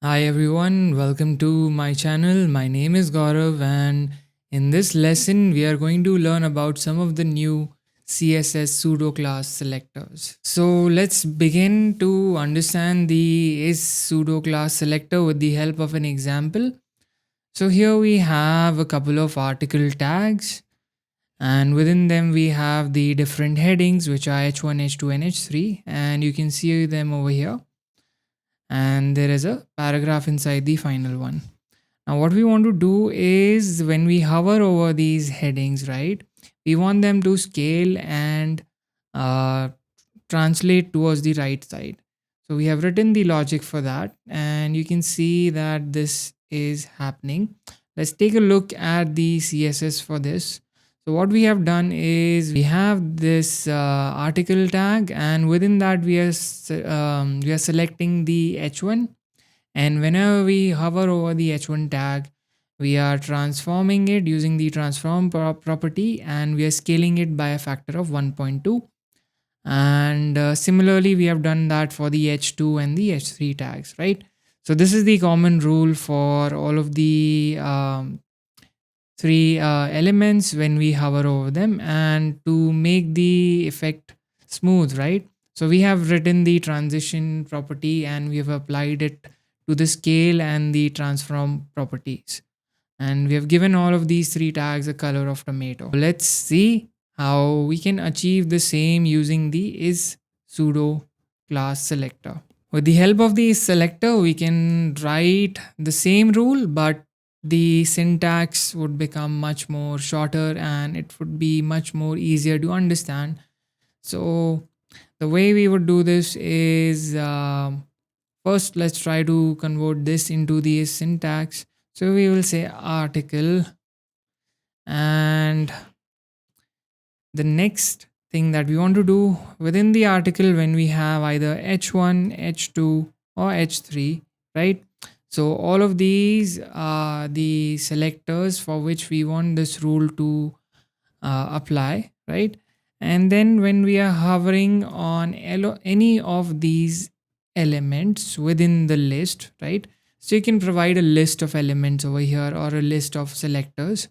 Hi everyone, welcome to my channel. My name is Gaurav, and in this lesson, we are going to learn about some of the new CSS pseudo class selectors. So let's begin to understand the is pseudo class selector with the help of an example. So here we have a couple of article tags, and within them we have the different headings, which are h1, h2, and h3, and you can see them over here. And there is a paragraph inside the final one. Now, what we want to do is when we hover over these headings, right, we want them to scale and uh, translate towards the right side. So, we have written the logic for that, and you can see that this is happening. Let's take a look at the CSS for this. So, what we have done is we have this article tag, and within that, we are selecting the h1, and whenever we hover over the h1 tag, we are transforming it using the transform property, and we are scaling it by a factor of 1.2. And similarly, we have done that for the h2 and the h3 tags, right? So this is the common rule for all of the three elements when we hover over them, and to make the effect smooth, right? So we have written the transition property and we have applied it to the scale and the transform properties, and we have given all of these three tags a color of tomato. Let's see how we can achieve the same using the is pseudo class selector. With the help of the selector, we can write the same rule, but the syntax would become much more shorter and it would be much more easier to understand. So, the way we would do this is first, let's try to convert this into the syntax. So, we will say article, and the next thing that we want to do within the article when we have either h1, h2, or h3, right? So all of these are the selectors for which we want this rule to apply, right? And then when we are hovering on any of these elements within the list, right? So you can provide a list of elements over here or a list of selectors,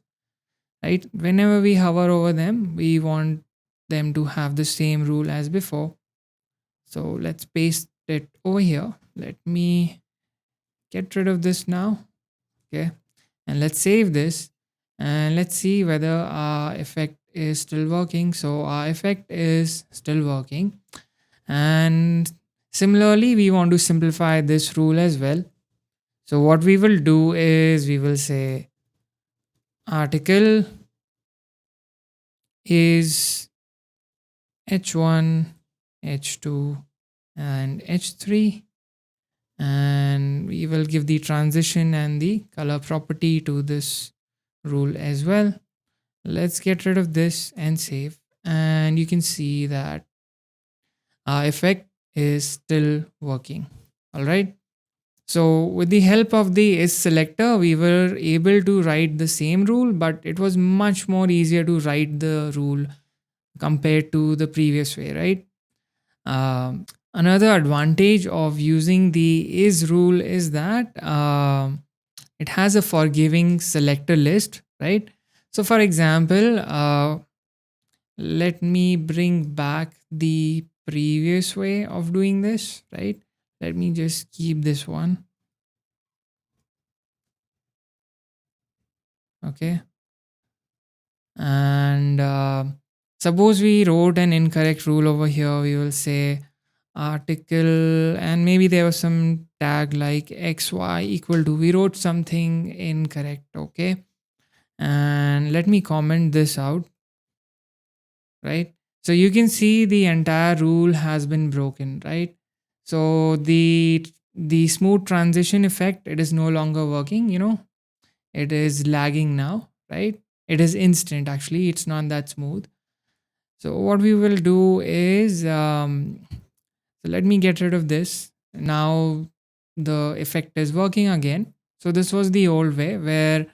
right? Whenever we hover over them, we want them to have the same rule as before. So let's paste it over here. Let me get rid of this now. Okay. And let's save this and let's see whether our effect is still working. So our effect is still working. And similarly, we want to simplify this rule as well. So what we will do is we will say article is h1, h2, and h3, and we will give the transition and the color property to this rule as well. Let's get rid of this and save, and you can see that our effect is still working. All right. So with the help of the is selector, we were able to write the same rule, but it was much more easier to write the rule compared to the previous way, right? Another advantage of using the is rule is that it has a forgiving selector list, right? So, for example, let me bring back the previous way of doing this, right? Let me just keep this one. Okay. And suppose we wrote an incorrect rule over here, we will say article, and maybe there was some tag like xy equal to, we wrote something incorrect. Okay. And let me comment this out, right? So you can see the entire rule has been broken, right? So the smooth transition effect, it is no longer working, it is lagging now, right? It is instant, actually, it's not that smooth. So what we will do is so let me get rid of this. Now the effect is working again. So this was the old way where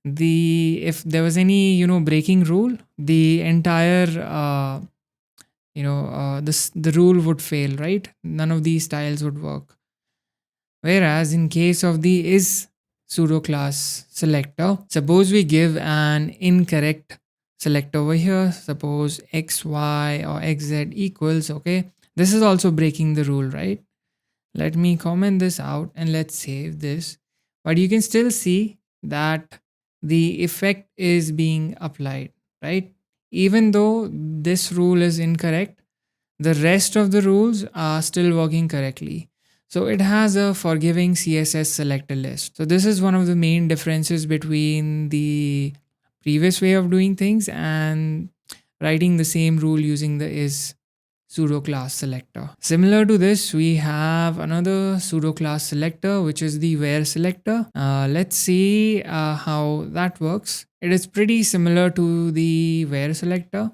if there was any breaking rule, the entire the rule would fail, right? None of these styles would work. Whereas in case of the is pseudo class selector, suppose we give an incorrect select over here, suppose x, y, or xz equals, okay, this is also breaking the rule, right? Let me comment this out and let's save this. But you can still see that the effect is being applied, right? Even though this rule is incorrect, the rest of the rules are still working correctly. So it has a forgiving CSS selector list. So this is one of the main differences between the previous way of doing things and writing the same rule using the is pseudo class selector. Similar to this, we have another pseudo class selector, which is the where selector. Let's see how that works. It is pretty similar to the where selector.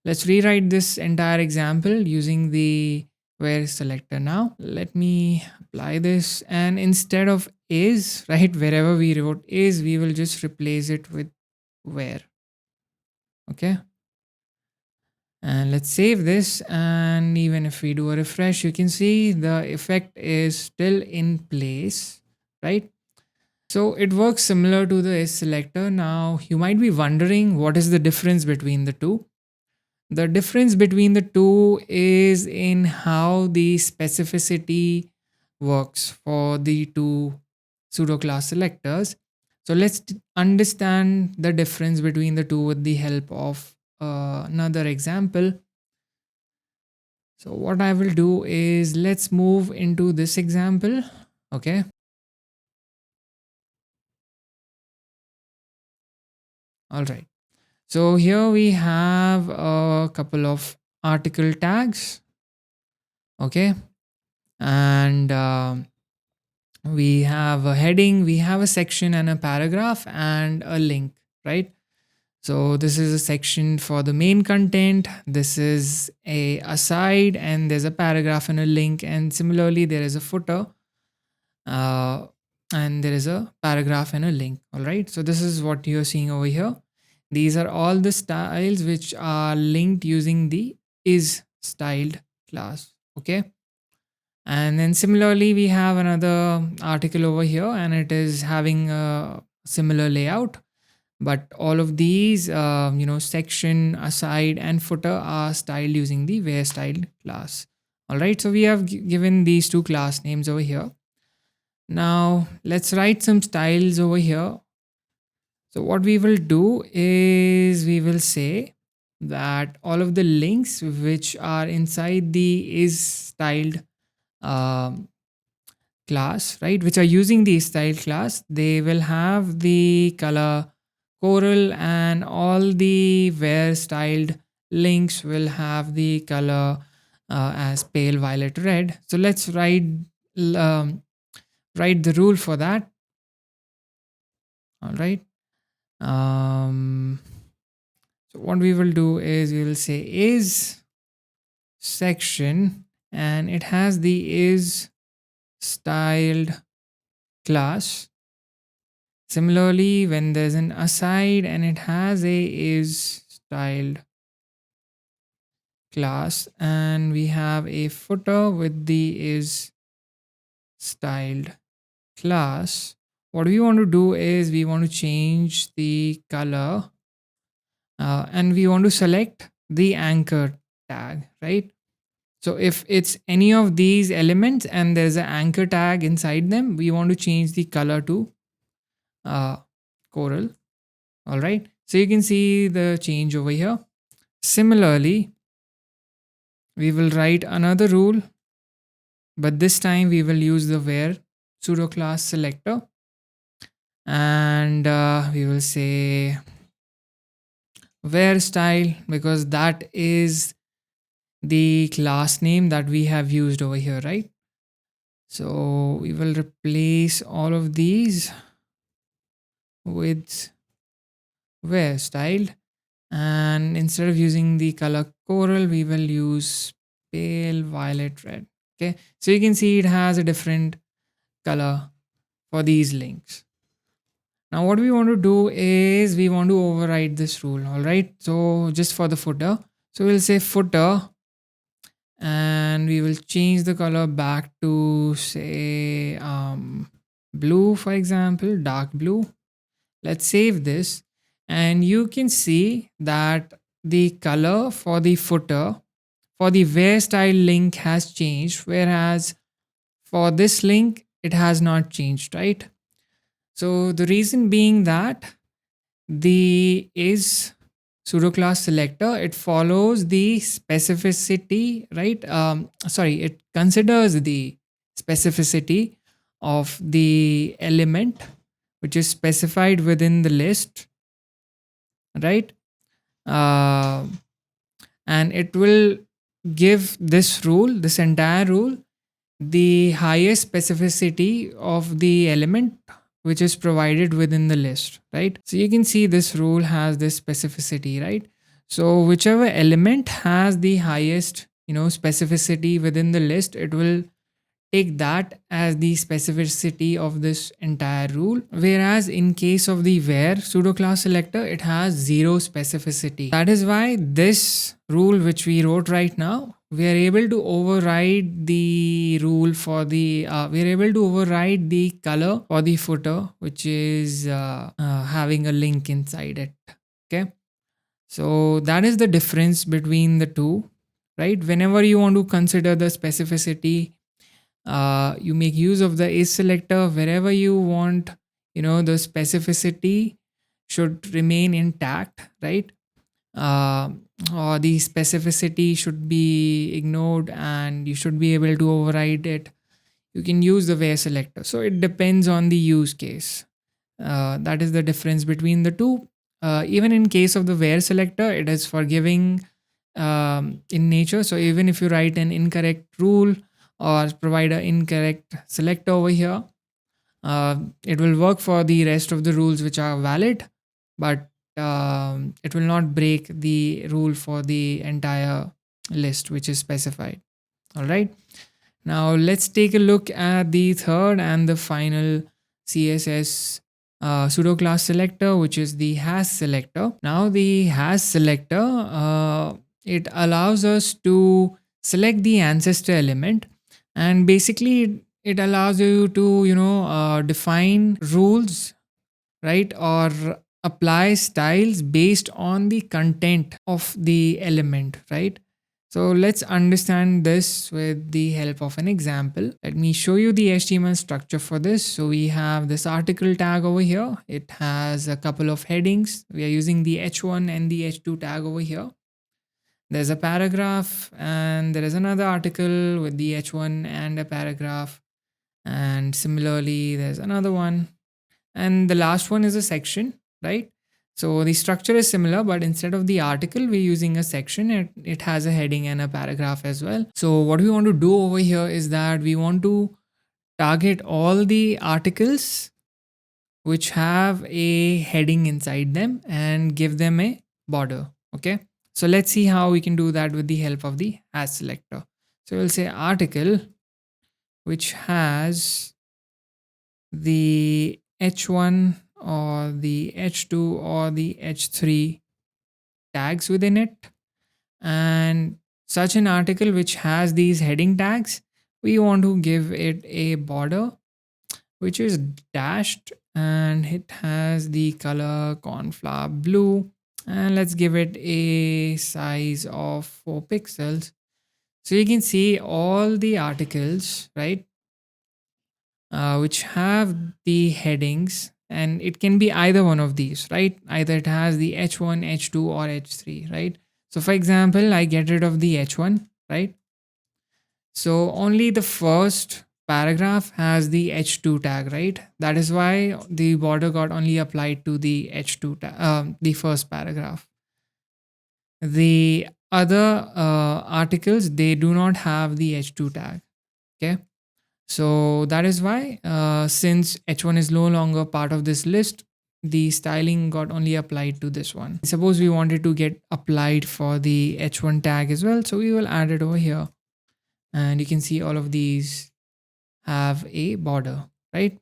Let's rewrite this entire example using the where selector now. Let me apply this, and instead of is, right, wherever we wrote is, we will just replace it with where. Okay. And let's save this, and even if we do a refresh, you can see the effect is still in place, right? So it works similar to the is selector. Now you might be wondering what is the difference between the two. The difference between the two is in how the specificity works for the two pseudo class selectors. So let's understand the difference between the two with the help of another example. So what I will do is let's move into this example. Okay. All right. So here we have a couple of article tags. Okay. And we have a heading, we have a section and a paragraph and a link, right? So this is a section for the main content. This is a aside, and there's a paragraph and a link. And similarly, there is a footer, uh, and there is a paragraph and a link. All right. So this is what you're seeing over here. These are all the styles which are linked using the is styled class. Okay. And then similarly, we have another article over here, and it is having a similar layout. But all of these, section, aside, and footer are styled using the where styled class. All right, so we have given these two class names over here. Now let's write some styles over here. So what we will do is we will say that all of the links which are inside the is styled um, class, right, which are using the style class, they will have the color coral, and all the where styled links will have the color as pale violet red. So let's um, write the rule for that. All right. So what we will do is we will say is section, and it has the is styled class. Similarly, when there's an aside and it has a is styled class, and we have a footer with the is styled class, what we want to do is we want to change the color, and we want to select the anchor tag, right? So if it's any of these elements and there's an anchor tag inside them, we want to change the color to uh, coral. All right. So you can see the change over here. Similarly, we will write another rule, but this time we will use the where pseudo class selector, and we will say where style, because that is the class name that we have used over here, right? So we will replace all of these with where style, and instead of using the color coral, we will use pale violet red. Okay, so you can see it has a different color for these links. Now what we want to do is we want to override this rule. All right, so just for the footer, so we'll say footer and we will change the color back to say blue, for example, dark blue. Let's save this, and you can see that the color for the footer for the where style link has changed, whereas for this link it has not changed, right? So the reason being that the is pseudo class selector, it follows the specificity, right? Sorry, it considers the specificity of the element which is specified within the list, right? uh, and it will give this entire rule, the highest specificity of the element which is provided within the list, right? So you can see this rule has this specificity, right? So whichever element has the highest, specificity within the list, it will take that as the specificity of this entire rule. Whereas in case of the where pseudo class selector, it has zero specificity. That is why this rule which we wrote right now, we are able to override the rule for the we are able to override the color for the footer which is having a link inside it. Okay, so that is the difference between the two, right? Whenever you want to consider the specificity, you make use of the is selector wherever you want, the specificity should remain intact, right? uh, or the specificity should be ignored and you should be able to override it. You can use the where selector, so it depends on the use case. That is the difference between the two. Even in case of the where selector, it is forgiving in nature. So even if you write an incorrect rule or provide an incorrect selector over here, it will work for the rest of the rules which are valid, but it will not break the rule for the entire list which is specified. All right. Now let's take a look at the third and the final CSS pseudo class selector, which is the has selector. Now the has selector, it allows us to select the ancestor element, and basically it allows you to define rules, right, or apply styles based on the content of the element, right? So let's understand this with the help of an example. Let me show you the HTML structure for this. So we have this article tag over here. It has a couple of headings. We are using the h1 and the h2 tag over here. There's a paragraph and there is another article with the h1 and a paragraph. And similarly, there's another one. And the last one is a section, right? So the structure is similar, but instead of the article, we're using a section. It has a heading and a paragraph as well. So what we want to do over here is that we want to target all the articles which have a heading inside them and give them a border. Okay. So let's see how we can do that with the help of the has selector. So we'll say article which has the h1 or the h2 or the h3 tags within it, and such an article which has these heading tags, we want to give it a border which is dashed and it has the color cornflower blue, and let's give it a size of 4 pixels. So you can see all the articles, right, which have the headings, and it can be either one of these, right? Either it has the h1, h2 or h3, right? So for example, I get rid of the h1, right? So only the first paragraph has the h2 tag, right? That is why the border got only applied to the h2 the first paragraph. The other articles, they do not have the h2 tag. Okay. So that is why, since h1 is no longer part of this list, the styling got only applied to this one. Suppose we wanted to get applied for the h1 tag as well. So we will add it over here. And you can see all of these have a border, right?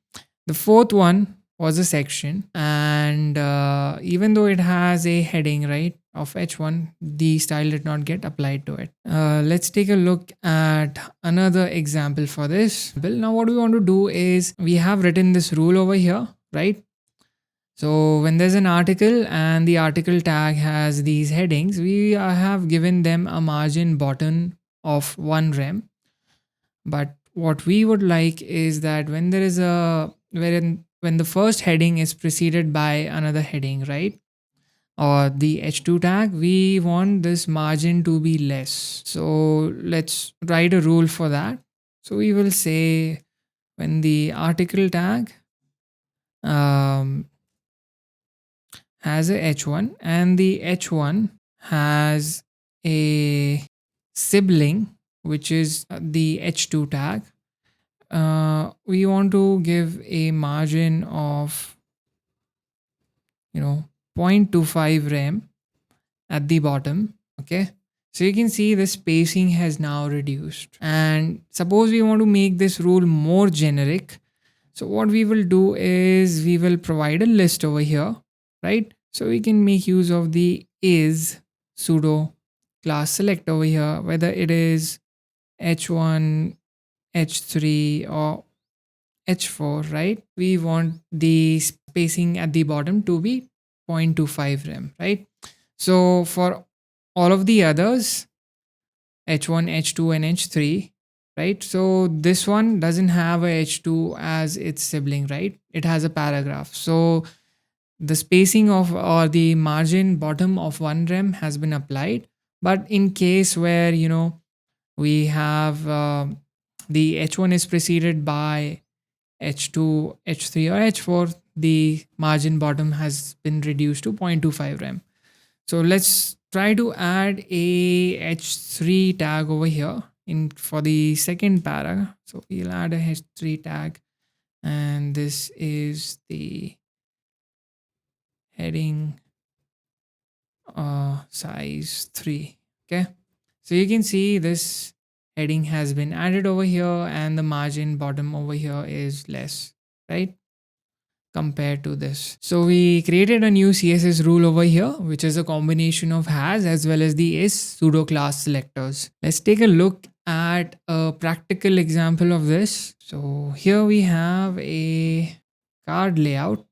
The fourth one was a section. And even though it has a heading, right, of h1, the style did not get applied to it. Let's take a look at another example for this. Well, now what we want to do is we have written this rule over here, right? So when there's an article and the article tag has these headings, we have given them a margin bottom of 1 rem. But what we would like is that when there is a when the first heading is preceded by another heading, right? Or the h2 tag, we want this margin to be less. So let's write a rule for that. So we will say when the article tag has a h1 and the h1 has a sibling which is the h2 tag, we want to give a margin of 0.25 rem at the bottom. Okay, so you can see the spacing has now reduced, and suppose we want to make this rule more generic. So what we will do is we will provide a list over here, right? So we can make use of the is pseudo class select over here, whether it is h1, h3 or h4, right? We want the spacing at the bottom to be 0.25 rem, right? So for all of the others, h1, h2 and h3, right? So this one doesn't have a h2 as its sibling, right? It has a paragraph. So the spacing of or the margin bottom of 1 rem has been applied. But in case where we have the h1 is preceded by h2, h3 or h4, the margin bottom has been reduced to 0.25 rem. So let's try to add a h3 tag over here in for the second para. So we'll add a h3 tag, and this is the heading size 3. Okay, so you can see this heading has been added over here and the margin bottom over here is less, right, compared to this. So we created a new CSS rule over here, which is a combination of has as well as the is pseudo class selectors. Let's take a look at a practical example of this. So here we have a card layout,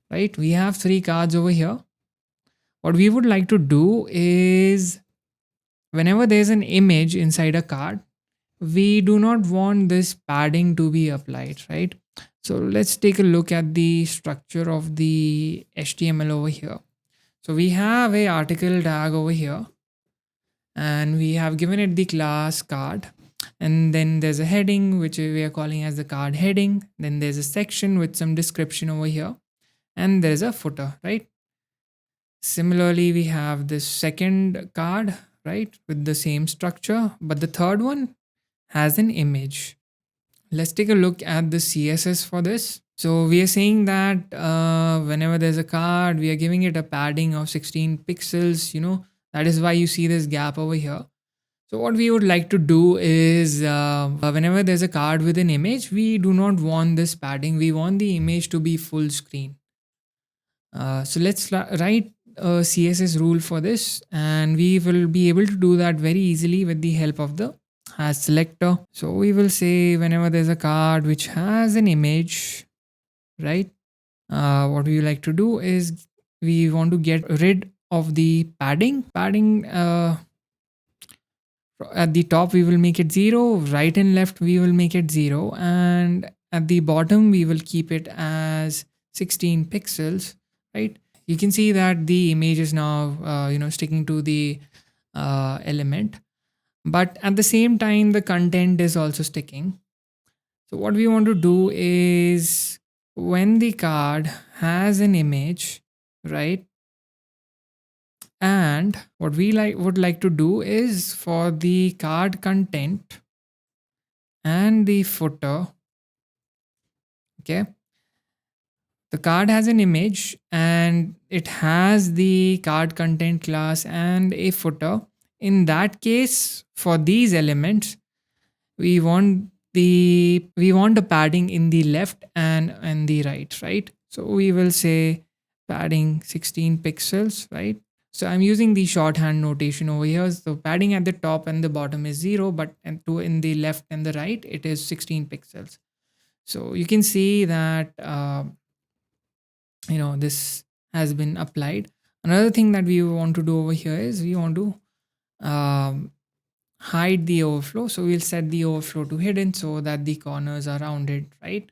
right? We have 3 cards over here. What we would like to do is whenever there's an image inside a card, we do not want this padding to be applied, right? So let's take a look at the structure of the HTML over here. So we have a article tag over here and we have given it the class card, and then there's a heading which we are calling as the card heading. Then there's a section with some description over here, and there's a footer, right? Similarly, we have this second card, right, with the same structure, but the third one has an image. Let's take a look at the CSS for this. So we are saying that whenever there's a card, we are giving it a padding of 16 pixels. That is why you see this gap over here. So what we would like to do is whenever there's a card with an image, we do not want this padding. We want the image to be full screen. So let's write a CSS rule for this, and we will be able to do that very easily with the help of the has selector. So we will say whenever there's a card which has an image, right, what we like to do is we want to get rid of the padding at the top. We will make it 0, right and left we will make it 0, and at the bottom we will keep it as 16 pixels, right? You can see that the image is now sticking to the element, but at the same time the content is also sticking. So what we want to do is when the card has an image, right, and what we would like to do is for the card content and the footer, okay, the card has an image and it has the card content class and a footer. In that case, for these elements, we want the padding in the left and the right, right? So we will say padding 16 pixels, right? So I'm using the shorthand notation over here. So padding at the top and the bottom is 0, but in the left and the right, it is 16 pixels. So you can see that, this has been applied. Another thing that we want to do over here is we want to um, hide the overflow. So we'll set the overflow to hidden so that the corners are rounded, right?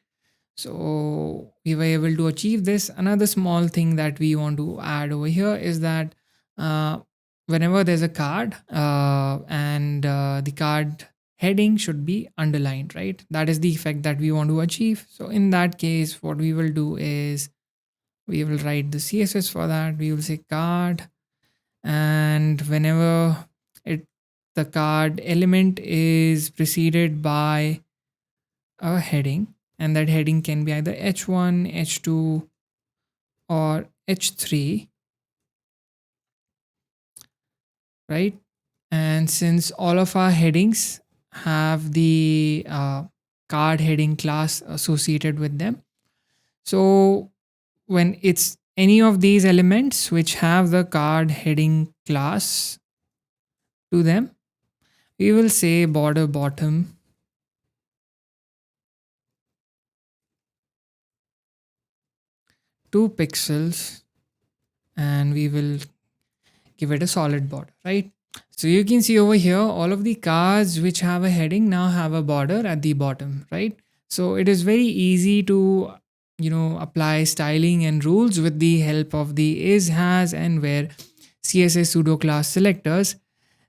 So we were able to achieve this. Another small thing that we want to add over here is that uh, whenever there's a card and the card heading should be underlined, right? That is the effect that we want to achieve. So in that case, what we will do is we will write the CSS for that. We will say card, and whenever it the card element is preceded by a heading, and that heading can be either h1, h2, or h3, right? And since all of our headings have the card heading class associated with them, so when it's any of these elements which have the card heading class to them, we will say border bottom 2 pixels, and we will give it a solid border, right? So you can see over here, all of the cards which have a heading now have a border at the bottom, right? So it is very easy to, apply styling and rules with the help of the is, has, and where CSS pseudo class selectors.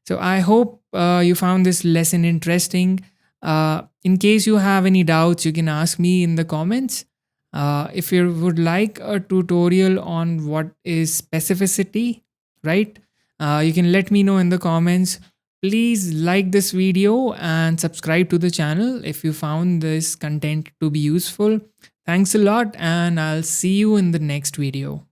So I hope you found this lesson interesting. In case you have any doubts, you can ask me in the comments. If you would like a tutorial on what is specificity, right? You can let me know in the comments. Please like this video and subscribe to the channel if you found this content to be useful. Thanks a lot, and I'll see you in the next video.